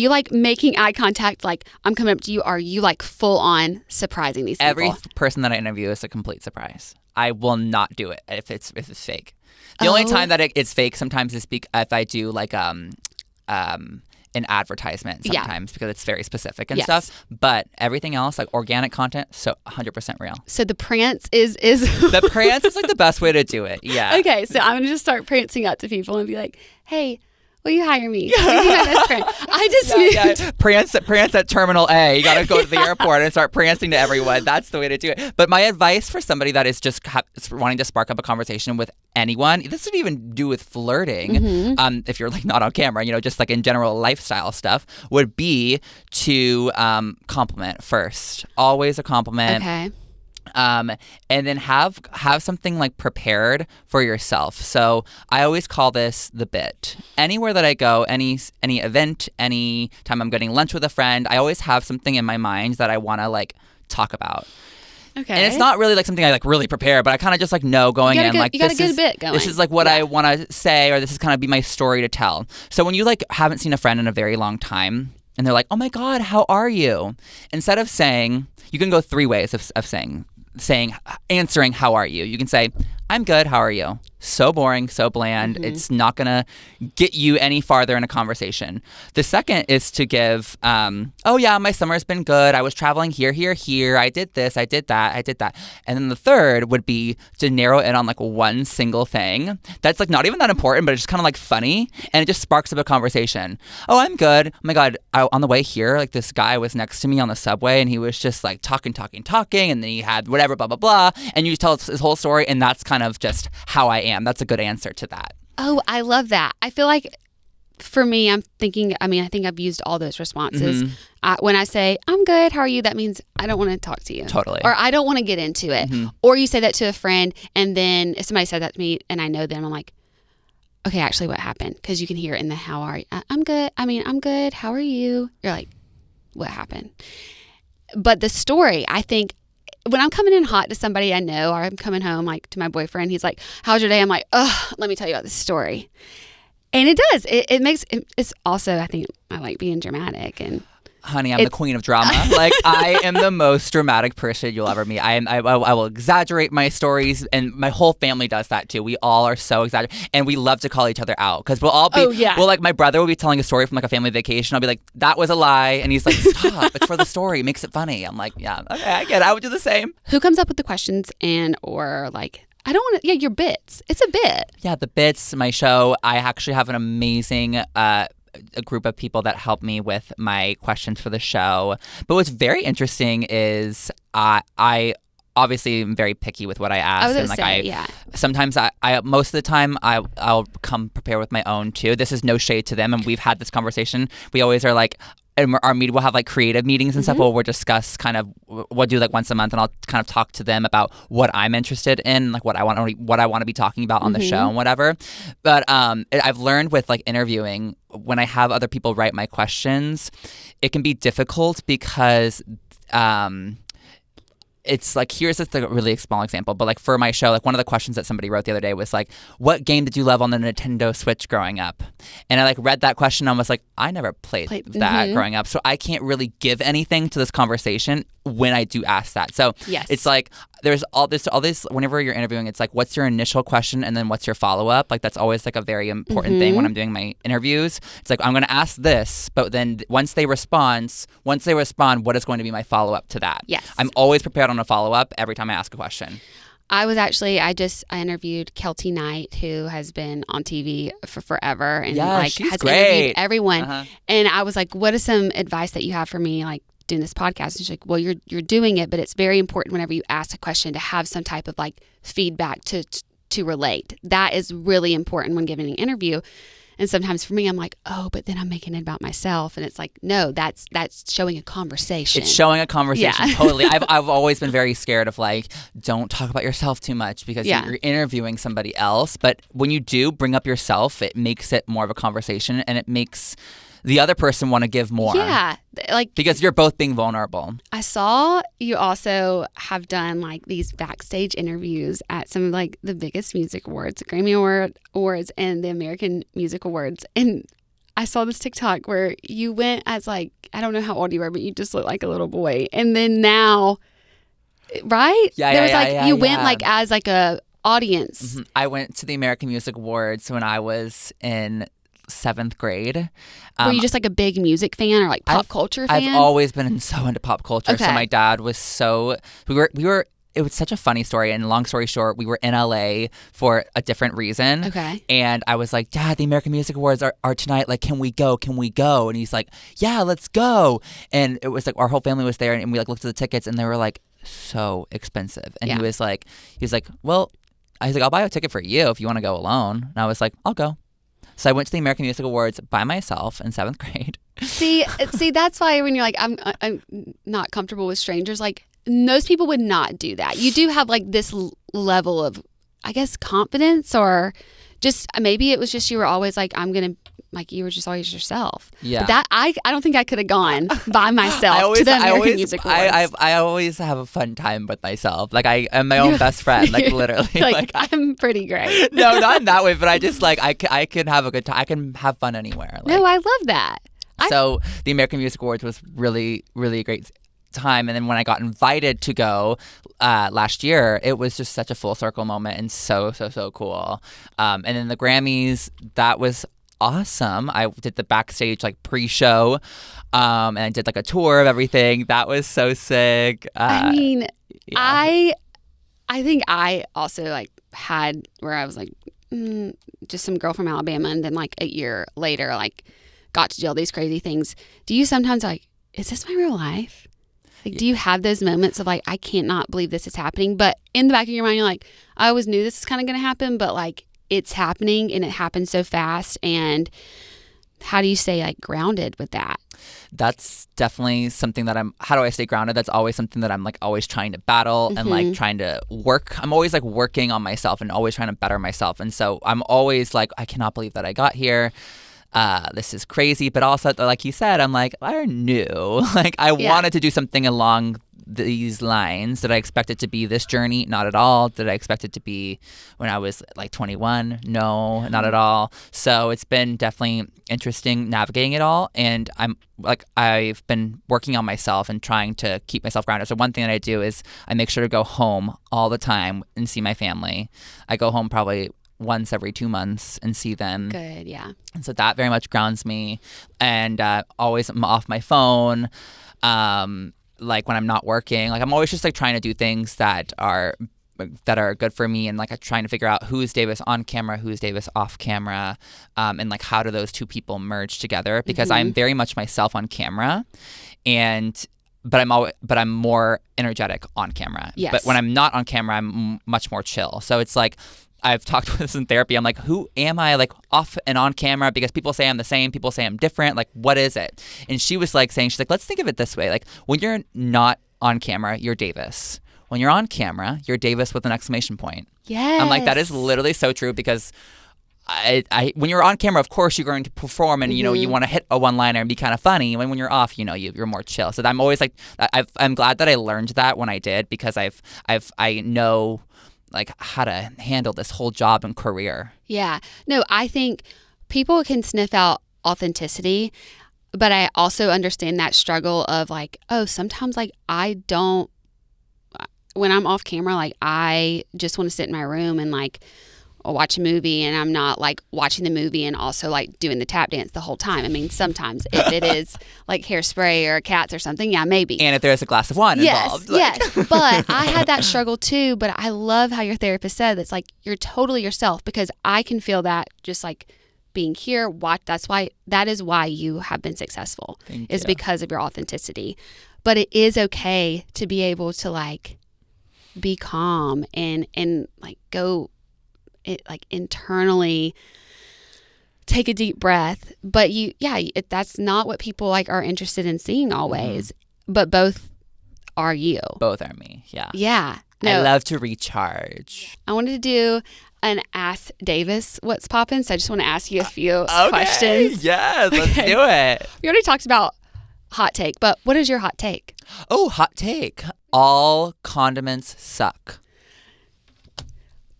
like making eye contact? Like I'm coming up to you. Are you like full on surprising these people? Every person that I interview is a complete surprise. I will not do it if it's fake. The only time that it's fake sometimes is if I do like an advertisement sometimes because it's very specific and stuff. But everything else, like organic content, so 100% real. So the prance is the prance is like the best way to do it. Yeah. Okay, so I'm gonna just start prancing up to people and be like, hey, will you hire me? Will you be my best friend? I just prance at Terminal A. You got to go to the airport and start prancing to everyone. That's the way to do it. But my advice for somebody that is just wanting to spark up a conversation with anyone, this doesn't even do with flirting. If you're like not on camera, just like in general lifestyle stuff, would be to compliment first. Always a compliment. Okay. And then have something like prepared for yourself. So I always call this the bit. Anywhere that I go, any event, any time I'm getting lunch with a friend, I always have something in my mind that I want to like talk about. Okay. And it's not really like something I like really prepare, but I kind of just like know going in like you got a good bit going. This is like what I want to say, or this is kind of be my story to tell. So when you like haven't seen a friend in a very long time and they're like, "Oh my God, how are you?" Instead of saying, you can go three ways of answering how are you. You can say, "I'm good, how are you?" So boring, so bland. It's not gonna get you any farther in a conversation. The second is to give, "Oh yeah, my summer's been good. I was traveling here. I did this, I did that. And then the third would be to narrow in on like one single thing that's like not even that important, but it's just kind of like funny, and it just sparks up a conversation. "Oh, I'm good. Oh my God, on the way here, like this guy was next to me on the subway, and he was just like talking, and then he had whatever, blah, blah, blah." And you tell his whole story, and that's kind of just how I am. That's a good answer to that. Oh, I love that. I feel like for me, I think I've used all those responses. When I say, "I'm good, how are you?" that means I don't want to talk to you. Totally. Or I don't want to get into it. Or you say that to a friend, and then if somebody said that to me and I know them, I'm like, okay, actually what happened? Because you can hear it in the "how are you?" I'm good. I'm good. How are you? You're like, what happened? But the story, I think, when I'm coming in hot to somebody I know, or I'm coming home like to my boyfriend, he's like, "How's your day?" I'm like, "Oh, let me tell you about this story." And it does. It's also, I think I like being dramatic. And honey, I'm the queen of drama. Like I am the most dramatic person you'll ever meet. I will exaggerate my stories, and my whole family does that too. We all are so exaggerated, and we love to call each other out because we'll all be. Well, like my brother will be telling a story from like a family vacation. I'll be like, "That was a lie," and he's like, "Stop! It's for the story. It makes it funny." I'm like, "Yeah, okay, I get it. I would do the same." Who comes up with the questions or like? I don't want to. Yeah, your bits. It's a bit. Yeah, the bits. My show. I actually have an amazing. A group of people that help me with my questions for the show. But what's very interesting is I obviously am very picky with what I ask. Sometimes I most of the time I'll come prepared with my own too. This is no shade to them, and we've had this conversation. We always are like, and our meeting, we'll have like creative meetings and stuff where we'll discuss kind of, we'll do like once a month, and I'll kind of talk to them about what I'm interested in, like what I want to be talking about on the show and whatever. But I've learned with like interviewing, when I have other people write my questions, it can be difficult because it's like, here's just a really small example, but like for my show, like one of the questions that somebody wrote the other day was like, "What game did you love on the Nintendo Switch growing up?" And I like read that question and I was like, I never played that growing up, so I can't really give anything to this conversation when I do ask that. So it's like, there's all this whenever you're interviewing, it's like, what's your initial question and then what's your follow-up? Like that's always like a very important thing when I'm doing my interviews. It's like, I'm going to ask this, but then once they respond, what is going to be my follow-up to that? Yes. I'm always prepared on a follow-up every time I ask a question. I interviewed Kelty Knight, who has been on TV for forever and she's has great. Interviewed everyone. And I was like, what is some advice that you have for me, like doing this podcast? And she's like, well, you're doing it, but it's very important whenever you ask a question to have some type of like feedback to relate. That is really important when giving an interview. And sometimes for me, I'm like, oh, but then I'm making it about myself. And it's like, no, that's showing a conversation. It's showing a conversation, totally. I've always been very scared of like, don't talk about yourself too much because you're interviewing somebody else. But when you do bring up yourself, it makes it more of a conversation and it makes the other person want to give more. Yeah. Like, because you're both being vulnerable. I saw you also have done like these backstage interviews at some of like the biggest music awards, Grammy Awards and the American Music Awards. And I saw this TikTok where you went as like, I don't know how old you were, but you just look like a little boy. And then now, right? Yeah, there was like, you went like as like a audience. Mm-hmm. I went to the American Music Awards when I was in 7th grade. Were you just like a big music fan or like pop culture fan? I've always been so into pop culture. Okay. So my dad was we were it was such a funny story, and long story short, we were in LA for a different reason. Okay. And I was like, Dad, the American Music Awards are tonight. Like, can we go? And he's like, yeah, let's go. And it was like our whole family was there, and we like looked at the tickets, and they were like so expensive. And he was like, well, I was like, I'll buy a ticket for you if you want to go alone. And I was like, I'll go. So I went to the American Music Awards by myself in 7th grade. See, that's why when you're like, I'm not comfortable with strangers, like most people would not do that. You do have like this level of, I guess, confidence, or just maybe it was just you were always like, you were just always yourself. Yeah. But that I don't think I could have gone by myself to the American Music Awards. I always have a fun time with myself. Like I am my own best friend. Like literally. like I'm pretty great. No, not in that way. But I just like I can have a good time. I can have fun anywhere. No, I love that. So the American Music Awards was really, really a great time. And then when I got invited to go last year, it was just such a full circle moment and so cool. And then the Grammys, that was awesome. I did the backstage like pre-show, and I did like a tour of everything. That was so sick. I mean, yeah. I think I also like had where I was like just some girl from Alabama, and then like a year later like got to do all these crazy things. Do you sometimes like, is this my real life? Like, do you have those moments of like, I cannot believe this is happening, but in the back of your mind you're like, I always knew this is kind of going to happen, but like it's happening and it happens so fast. And how do you stay like grounded with that? That's definitely something that how do I stay grounded? That's always something that I'm like always trying to battle and like trying to work. I'm always like working on myself and always trying to better myself. And so I'm always like, I cannot believe that I got here. This is crazy. But also, like you said, I'm like, I knew. Like I wanted to do something along these lines. Did I expect it to be this journey? Not at all. Did I expect it to be when I was like 21? No, not at all. So it's been definitely interesting navigating it all. And I've been working on myself and trying to keep myself grounded. So one thing that I do is I make sure to go home all the time and see my family. I go home probably once every 2 months and see them. Good, yeah. And so that very much grounds me. And always I'm off my phone. Like when I'm not working, like I'm always just like trying to do things that are good for me, and like I'm trying to figure out who's Davis on camera, who's Davis off camera, and like how do those two people merge together? Because I'm very much myself on camera, but I'm more energetic on camera. Yes. But when I'm not on camera, I'm much more chill. So it's like, I've talked with this in therapy. I'm like, who am I like off and on camera? Because people say I'm the same. People say I'm different. Like, what is it? And she was like she's like, let's think of it this way. Like when you're not on camera, you're Davis. When you're on camera, you're Davis with an exclamation point. Yes. I'm like, that is literally so true, because I when you're on camera, of course, you're going to perform and, you want to hit a one-liner and be kind of funny. When you're off, you're more chill. So I'm always like, I'm glad that I learned that when I did, because I know like how to handle this whole job and career. Yeah. No, I think people can sniff out authenticity, but I also understand that struggle of like, oh, sometimes like I don't when I'm off camera, like I just want to sit in my room and like I'll watch a movie, and I'm not like watching the movie and also like doing the tap dance the whole time. I mean, sometimes if it is like Hairspray or Cats or something, yeah, maybe. And if there's a glass of wine involved. Yes. But I had that struggle too. But I love how your therapist said that's like you're totally yourself, because I can feel that just like being here. That is why you have been successful, is because of your authenticity. But it is okay to be able to like be calm and like go it like internally take a deep breath. But that's not what people like are interested in seeing always. But both are you. Both are me. Yeah. Yeah. No, I love to recharge. I wanted to do an Ask Davis what's poppin', so I just want to ask you a few questions. Yes, let's do it. We already talked about hot take, but what is your hot take? Oh, hot take. All condiments suck.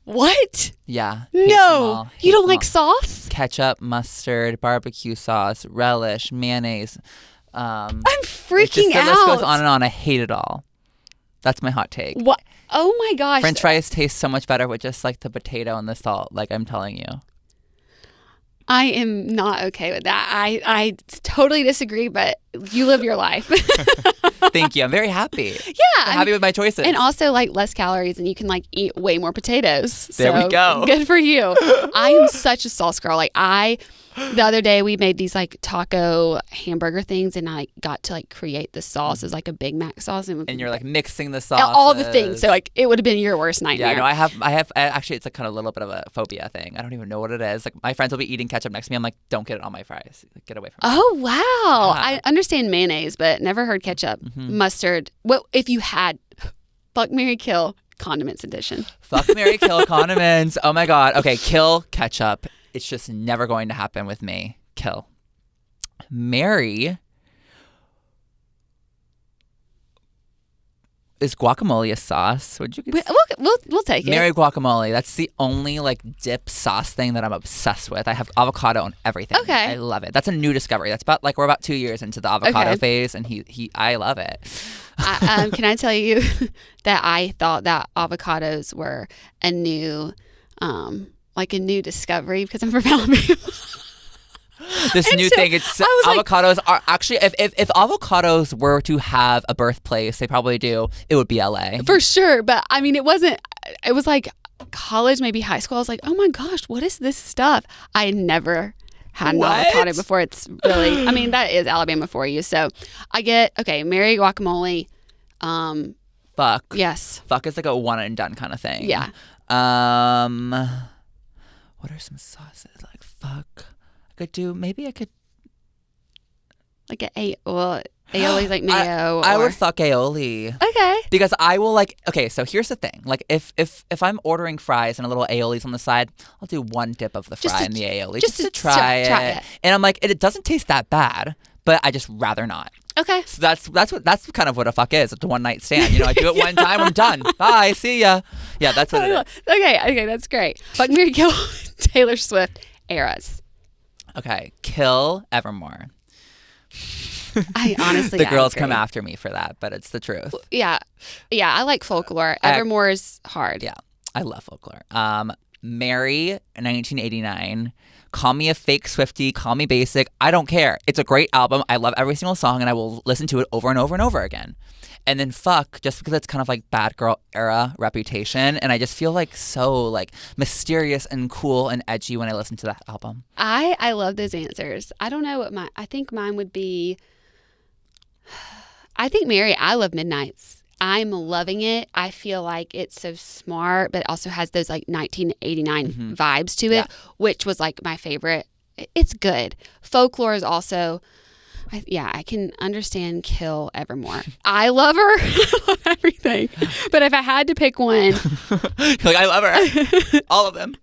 What? Yeah. No. You don't like sauce? Ketchup, mustard, barbecue sauce, relish, mayonnaise. I'm freaking out. The list goes on and on. I hate it all. That's my hot take. What? Oh my gosh. French fries taste so much better with just like the potato and the salt, like I'm telling you. I am not okay with that. I totally disagree, but you live your life. Thank you. I'm very happy. Yeah. I'm happy with my choices. And also like less calories, and you can like eat way more potatoes. There we go. Good for you. I am such a sauce girl. Like the other day we made these like taco hamburger things, and I got to like create the sauce as like a Big Mac sauce. And you're like mixing the sauce. All the things. So like it would have been your worst nightmare. Yeah, no, I have actually it's like kind of a little bit of a phobia thing. I don't even know what it is. Like my friends will be eating ketchup next to me. I'm like, don't get it on my fries. Like, get away from me. Oh, wow. Yeah. I understand mayonnaise, but never heard ketchup. Mustard. Well, if you had fuck, marry, kill condiments edition. Fuck, marry, kill condiments. Oh my God. Okay, kill ketchup. It's just never going to happen with me. Kill. Marry. Is guacamole a sauce? Would you? We'll take it. Marry guacamole. That's the only like dip sauce thing that I'm obsessed with. I have avocado on everything. Okay. I love it. That's a new discovery. That's about like we're about 2 years into the avocado phase, and I love it. Can I tell you that I thought that avocados were a new discovery because I'm from Alabama. This new thing. It's avocados are actually if avocados were to have a birthplace, they probably do. It would be LA for sure. But I mean, it wasn't. It was like college, maybe high school. I was like, oh my gosh, what is this stuff? I never had an avocado before. It's really. I mean, that is Alabama for you. So I get marry guacamole. Fuck. Yes. Fuck is like a one and done kind of thing. Yeah. What are some sauces like? Fuck. I could like aioli, like mayo. I would fuck aioli. Okay. Because I will so here's the thing. Like if I'm ordering fries and a little aioli's on the side, I'll do one dip of the fry in the aioli just to try it. And I'm like, it doesn't taste that bad, but I just rather not. Okay. So that's kind of what a fuck is. It's a one night stand. You know, I do it one time, I'm done. Bye, see ya. Yeah, that's what it is. Okay, that's great. Fuck, marry, kill Taylor Swift eras. Okay, kill Evermore. I honestly the girls come after me for that, but it's the truth. Yeah, I like folklore. Evermore is hard. Yeah, I love folklore. Mary, 1989. Call me a fake Swiftie. Call me basic. I don't care. It's a great album. I love every single song, and I will listen to it over and over and over again. And then fuck, just because it's kind of like bad girl era Reputation, and I just feel like so like mysterious and cool and edgy when I listen to that album. I love those answers. I don't know what I think mine would be. I think Mary. I love Midnights. I'm loving it. I feel like it's so smart, but also has those like 1989 vibes to it, which was like my favorite. It's good. Folklore is also. I can understand kill Evermore. I love her. I love everything. But if I had to pick one. Like, I love her. All of them.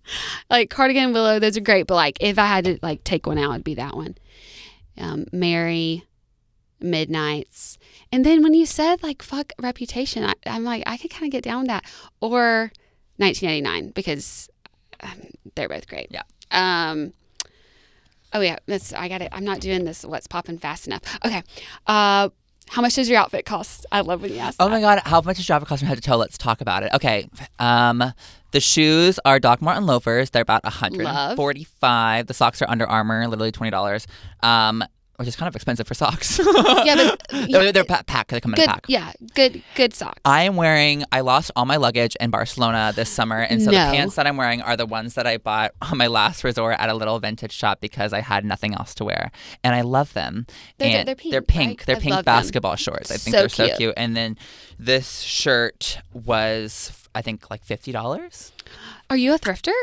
Like Cardigan and Willow, those are great. But like if I had to like take one out, it'd be that one. Mary, Midnights. And then when you said like fuck Reputation, I'm like, I could kind of get down with that. Or 1989 because they're both great. Yeah. Oh yeah, I got it. I'm not doing this. What's popping fast enough? Okay. How much does your outfit cost? I love when you ask Oh that. my God, how much does your outfit cost from head to toe? Let's talk about it. Okay. The shoes are Doc Marten loafers. They're about $145. The socks are Under Armour, literally $20. Which is kind of expensive for socks. Yeah, but they're pack. They come in a pack. Yeah, good socks. I lost all my luggage in Barcelona this summer, and so the pants that I'm wearing are the ones that I bought on my last resort at a little vintage shop because I had nothing else to wear, and I love them. They're pink. They're pink basketball shorts. I think they're so cute. And then this shirt was, I think, like $50. Are you a thrifter?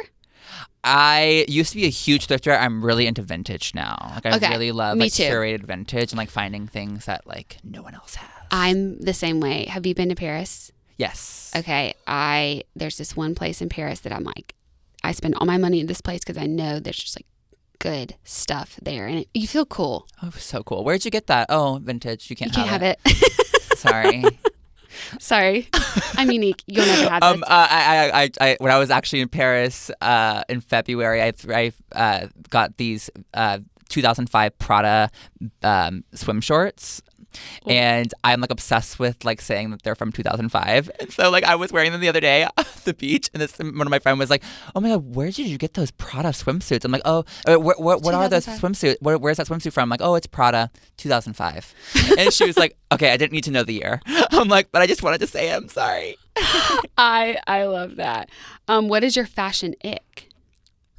I used to be a huge thrifter. I'm really into vintage now. Like I really love curated vintage and like finding things that like no one else has. I'm the same way. Have you been to Paris? Yes. Okay. There's this one place in Paris that I'm like, I spend all my money in this place because I know there's just like good stuff there and you feel cool. Oh, so cool. Where'd you get that? Oh, vintage. You can't have it. Sorry. Sorry, I'm unique. You'll never have this. I when I was actually in Paris in February, I got these 2005 Prada swim shorts. And I'm like obsessed with like saying that they're from 2005. And so like I was wearing them the other day at the beach, and one of my friends was like, "Oh my God, where did you get those Prada swimsuits?" I'm like, "Oh, what are those swimsuits? Where's that swimsuit from?" I'm like, "Oh, it's Prada, 2005." And she was like, "Okay, I didn't need to know the year." I'm like, "But I just wanted to say it. I'm sorry." I love that. What is your fashion ick?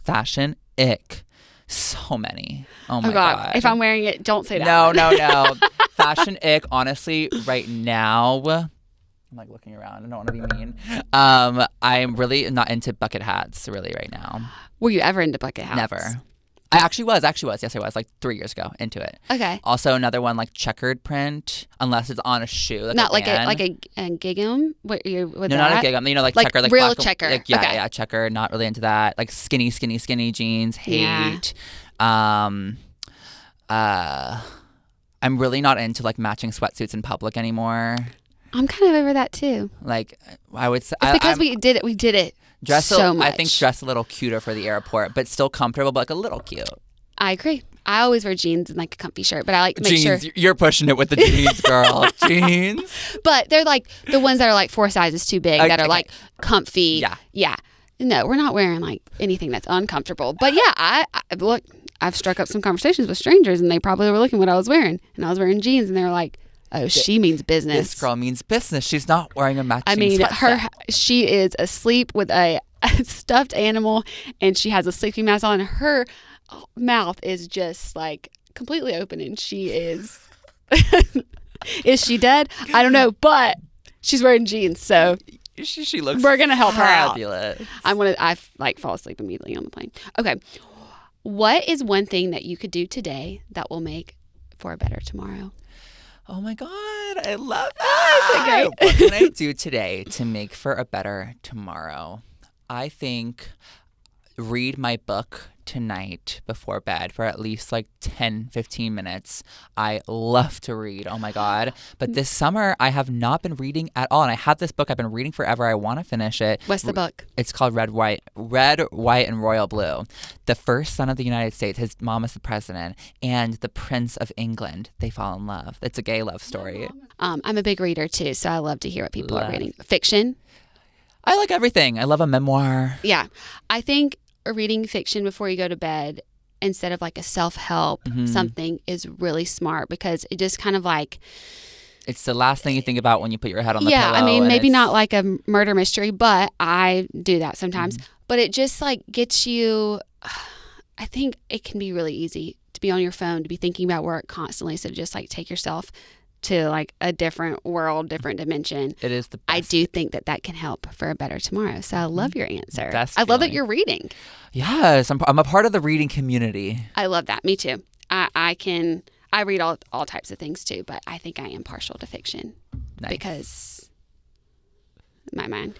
Fashion ick. So many. Oh my God. If I'm wearing it, don't say that. No. Fashion ick, honestly, right now, I'm like looking around. I don't want to be mean. I'm really not into bucket hats, really, right now. Were you ever into bucket hats? Never. I actually was. Yes, I was. Like 3 years ago into it. Okay. Also, another one like checkered print, unless it's on a shoe. Not like a gingham. What you with No, that? not a gingham. You know, like checker, like real black, checker. Like, yeah, checker. Not really into that. Like skinny jeans. Hate. Yeah. I'm really not into like matching sweatsuits in public anymore. I'm kind of over that too. Like I would say, it's because we did it. We did it. So much. I think dress a little cuter for the airport, but still comfortable, but like a little cute. I agree. I always wear jeans and like a comfy shirt, but I like to make jeans, sure. You're pushing it with the jeans, girl. Jeans. But they're like the ones that are like 4 sizes too big, that are like comfy. Yeah. No, we're not wearing like anything that's uncomfortable. But yeah, I look, I've struck up some conversations with strangers and they probably were looking what I was wearing. And I was wearing jeans and they were like, "Oh, she means business. This girl means business. She's not wearing a matching sweatset." She is asleep with a stuffed animal and she has a sleeping mask on. Her mouth is just like completely open and she is is she dead? I don't know, but she's wearing jeans, so she looks we're gonna help fabulous. Her out. I like fall asleep immediately on the plane. Okay, what is one thing that you could do today that will make for a better tomorrow? Oh my God, I love that. What can I do today to make for a better tomorrow? I think read my book tonight before bed for at least like 10-15 minutes. I love to read. Oh my God. But this summer I have not been reading at all. And I had this book I've been reading forever. I want to finish it. What's the book? It's called Red, White, and Royal Blue. The first son of the United States, his mom is the president, and the Prince of England, they fall in love. It's a gay love story. I'm a big reader too, so I love to hear what people are reading. Fiction? I like everything. I love a memoir. Yeah. I think reading fiction before you go to bed instead of like a self-help something is really smart because it just kind of like... It's the last thing you think about when you put your head on the pillow. Yeah, I mean, maybe not like a murder mystery, but I do that sometimes. But it just like gets you... I think it can be really easy to be on your phone, to be thinking about work constantly. So just like take yourself to like a different world, different dimension. It is the best. I do think that can help for a better tomorrow. So I love your answer. Best I love that you're reading. Yes, I'm a part of the reading community. I love that. Me too. I read all types of things too, but I think I am partial to fiction. Nice. Because my mind.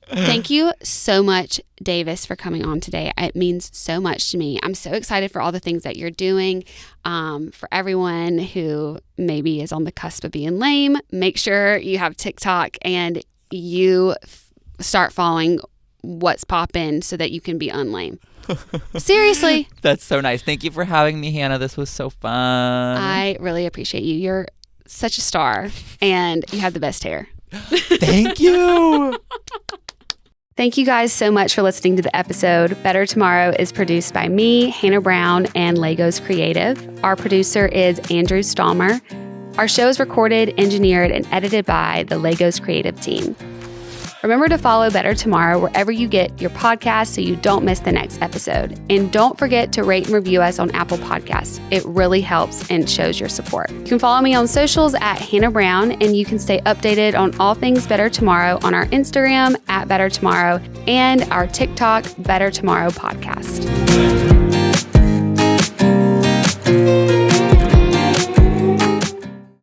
Thank you so much, Davis, for coming on today. It means so much to me. I'm so excited for all the things that you're doing. For everyone who maybe is on the cusp of being lame, make sure you have TikTok and you start following what's poppin' so that you can be unlame. Seriously. That's so nice. Thank you for having me, Hannah. This was so fun. I really appreciate you. You're such a star, and you have the best hair. Thank you. Thank you guys so much for listening to the episode. Better Tomorrow is produced by me, Hannah Brown, and Legos Creative. Our producer is Andrew Stallmer. Our show is recorded, engineered, and edited by the Legos Creative team. Remember to follow Better Tomorrow wherever you get your podcast so you don't miss the next episode. And don't forget to rate and review us on Apple Podcasts. It really helps and shows your support. You can follow me on socials at Hannah Brown, and you can stay updated on all things Better Tomorrow on our Instagram at Better Tomorrow and our TikTok Better Tomorrow podcast.